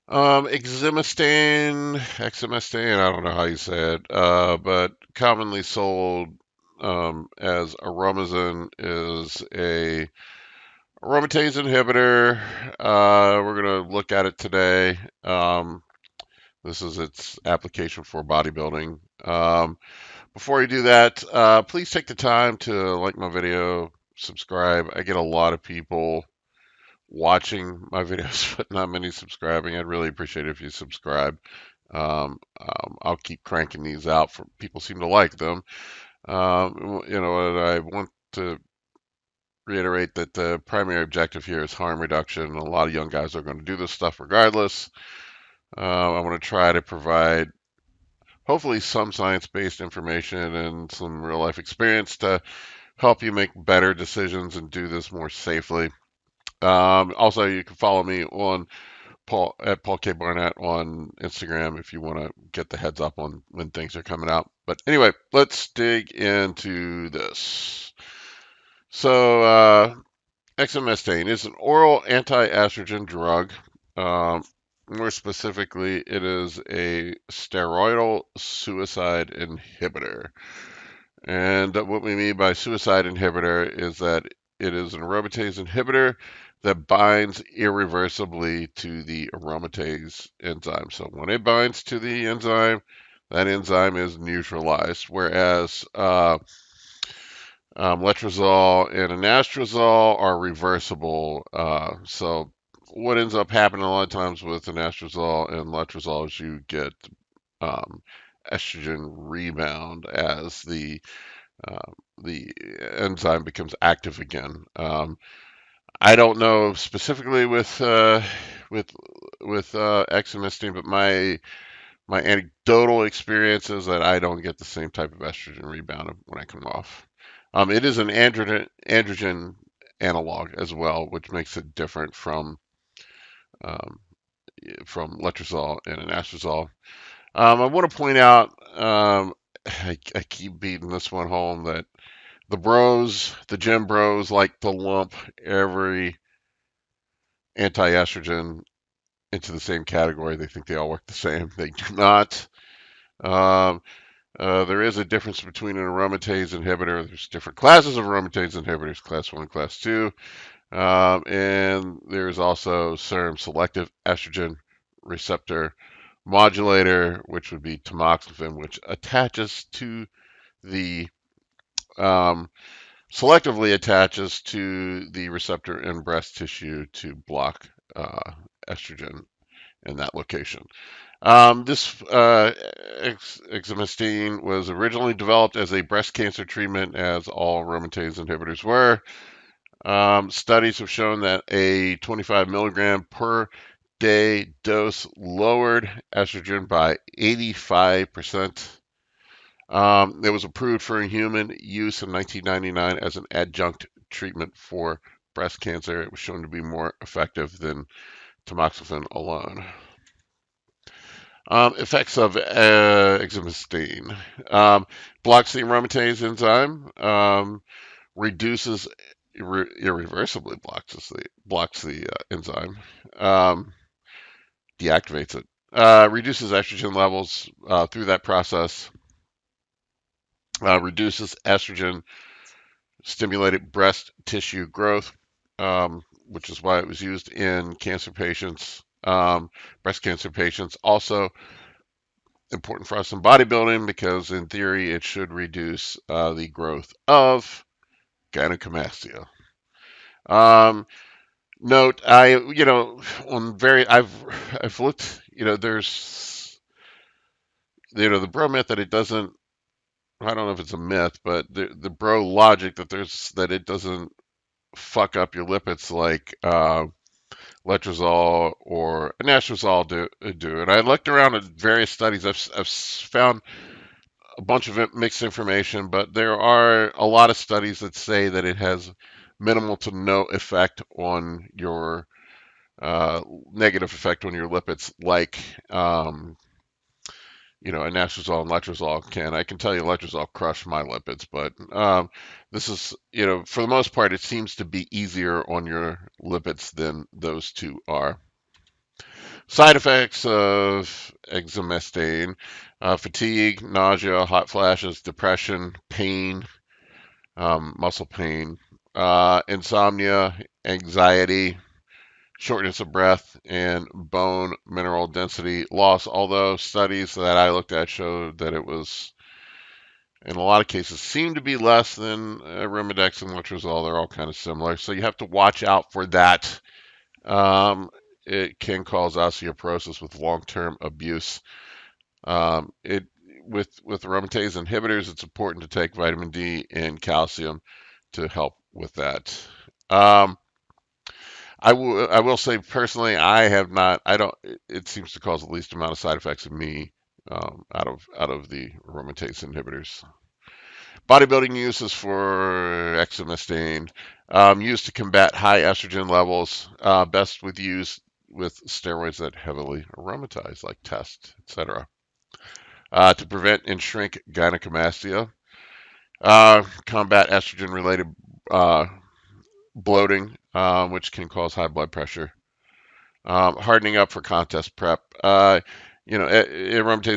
Exemestane, I don't know how you say it, but commonly sold as Aromasin is a aromatase inhibitor. We're going to look at it today. This is its application for bodybuilding. Before you do that, please take the time to like my video, subscribe. I get a lot of people watching my videos, but not many subscribing. I'd really appreciate it if you subscribe. I'll keep cranking these out for people seem to like them. I want to reiterate that the primary objective here is harm reduction. A lot of young guys are going to do this stuff regardless. I want to try to provide hopefully some science-based information and some real-life experience to help you make better decisions and do this more safely. Also, you can follow me on Paul K Barnett on Instagram if you want to get the heads up on when things are coming out. But anyway, let's dig into this. So, Exemestane is an oral anti-estrogen drug. Um, More specifically, it is a steroidal suicide inhibitor. And what we mean by suicide inhibitor is that it is an aromatase inhibitor that binds irreversibly to the aromatase enzyme. So when it binds to the enzyme, that enzyme is neutralized. Whereas letrozole and anastrozole are reversible. So what ends up happening a lot of times with anastrozole and letrozole is you get um, estrogen rebound as the enzyme becomes active again. I don't know specifically with exemestane, but my anecdotal experience is that I don't get the same type of estrogen rebound when I come off. It is an androgen analog as well, which makes it different um, from letrozole and anastrozole. I want to point out, I keep beating this one home that the gym bros like to lump every anti-estrogen into the same category. They think they all work the same. They do not. Um, there is a difference between an aromatase inhibitor. There's different classes of aromatase inhibitors, class 1, class 2. And there's also serum selective estrogen receptor modulator, which would be tamoxifen, which attaches to the um, selectively attaches to the receptor in breast tissue to block estrogen in that location. This exemestane was originally developed as a breast cancer treatment, as all aromatase inhibitors were. Studies have shown that a 25 milligram per day dose lowered estrogen by 85%. It was approved for human use in 1999 as an adjunct treatment for breast cancer. It was shown to be more effective than tamoxifen alone. Effects of exemestane. Blocks the aromatase enzyme, reduces irreversibly blocks the enzyme, um, deactivates it, reduces estrogen levels through that process, reduces estrogen stimulated breast tissue growth, which is why it was used in cancer patients, breast cancer patients. Also important for us in bodybuilding because, in theory, it should reduce the growth of gynecomastia. Um, Note, I've looked, there's, the bro myth that it doesn't. I don't know if it's a myth, but the bro logic that it doesn't fuck up your lipids like letrozole or anastrozole do. And I looked around at various studies. I've found a bunch of mixed information, but there are a lot of studies that say that it has minimal to no effect on your uh, negative effect on your lipids, like anastrozole and letrozole can. I can tell you, letrozole crushed my lipids, but this is, for the most part, it seems to be easier on your lipids than those two are. Side effects of exemestane: fatigue, nausea, hot flashes, depression, pain, muscle pain, insomnia, anxiety, shortness of breath, and bone mineral density loss. Although studies that I looked at showed that it was, in a lot of cases, seemed to be less than Arimidex and Letrozole. They're all kind of similar. So you have to watch out for that. Um, it can cause osteoporosis with long-term abuse. It with aromatase inhibitors, it's important to take vitamin D and calcium to help with that. Um, I will say personally, I have not. I don't. It seems to cause the least amount of side effects in me, out of the aromatase inhibitors. Bodybuilding uses for exemestane, used to combat high estrogen levels, best with use with steroids that heavily aromatize, like Test, etc. To prevent and shrink gynecomastia, combat estrogen-related uh, bloating, which can cause high blood pressure, hardening up for contest prep. Aromatase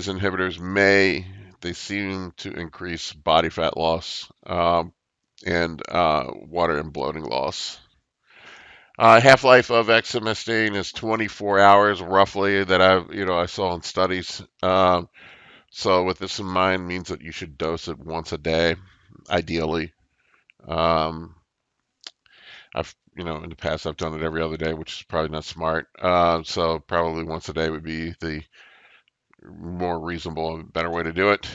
inhibitors they seem to increase body fat loss, and water and bloating loss. Half-life of exemestane is 24 hours roughly, that I saw in studies. So with this in mind means that you should dose it once a day, ideally. Um, in the past I've done it every other day, which is probably not smart. So probably once a day would be the more reasonable and better way to do it.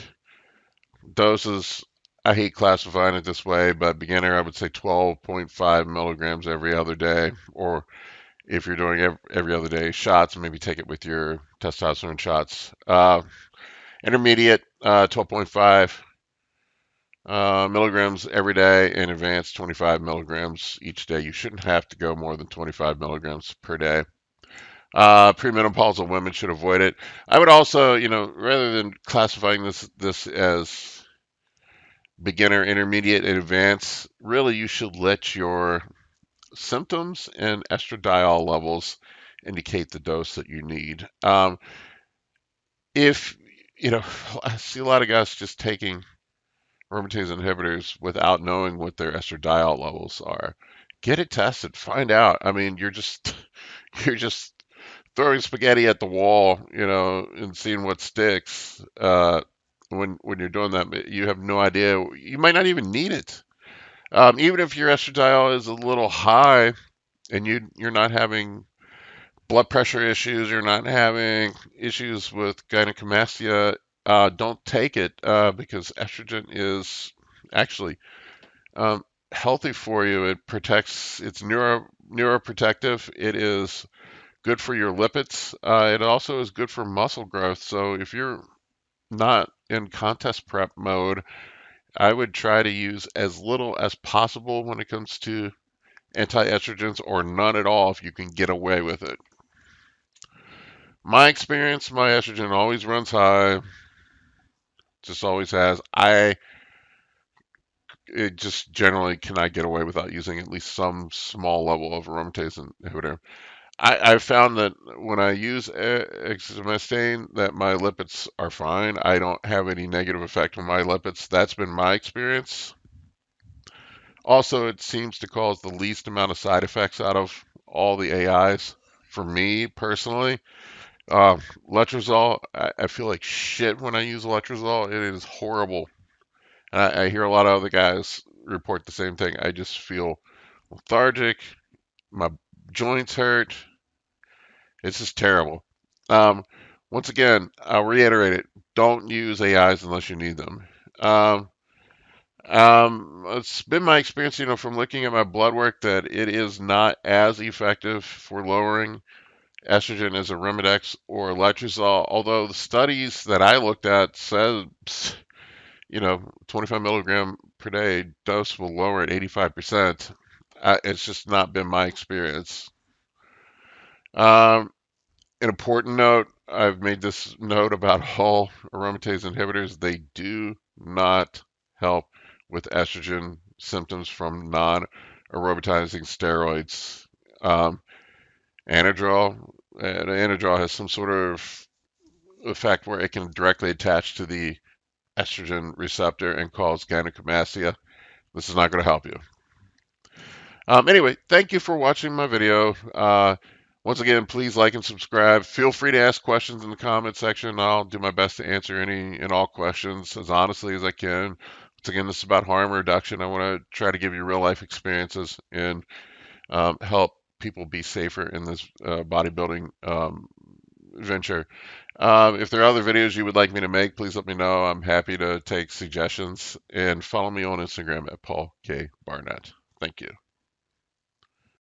Doses, I hate classifying it this way, but beginner, I would say 12.5 milligrams every other day, or if you're doing every other day shots, maybe take it with your testosterone shots. Intermediate, 12.5 milligrams every day, and advanced 25 milligrams each day. You shouldn't have to go more than 25 milligrams per day. Premenopausal women should avoid it. I would also, rather than classifying this as beginner, intermediate, and advanced, really you should let your symptoms and estradiol levels indicate the dose that you need. If I see a lot of guys just taking aromatase inhibitors without knowing what their estradiol levels are. Get it tested. Find out. I mean, you're just throwing spaghetti at the wall, and seeing what sticks. When you're doing that, you have no idea. You might not even need it. Even if your estradiol is a little high and you're not having blood pressure issues, you're not having issues with gynecomastia, don't take it, because estrogen is actually healthy for you. It protects. It's neuroprotective. It is good for your lipids. It also is good for muscle growth. So if you're not in contest prep mode, I would try to use as little as possible when it comes to anti-estrogens, or none at all if you can get away with it. My experience, my estrogen always runs high, just always has. It just generally cannot get away without using at least some small level of aromatase inhibitor. I've found that when I use exemestane, that my lipids are fine. I don't have any negative effect on my lipids. That's been my experience. Also, it seems to cause the least amount of side effects out of all the AIs for me personally. Letrozole, I feel like shit when I use letrozole. It is horrible. And I hear a lot of other guys report the same thing. I just feel lethargic. My joints hurt. It's just terrible. Um, Once again, I'll reiterate it. Don't use AIs unless you need them. Um, it's been my experience, from looking at my blood work, that it is not as effective for lowering estrogen as Arimidex or letrozole. Although the studies that I looked at said, 25 milligram per day dose will lower it 85%. It's just not been my experience. Um, an important note, I've made this note about all aromatase inhibitors. They do not help with estrogen symptoms from non-aromatizing steroids. Um, Anadrol, anadrol has some sort of effect where it can directly attach to the estrogen receptor and cause gynecomastia. This is not going to help you. Anyway, thank you for watching my video. Once again, please like and subscribe. Feel free to ask questions in the comment section. I'll do my best to answer any and all questions as honestly as I can. Once again, this is about harm reduction. I want to try to give you real life experiences and help people be safer in this bodybuilding venture. If there are other videos you would like me to make, please let me know. I'm happy to take suggestions, and follow me on Instagram at Paul K. Barnett. Thank you.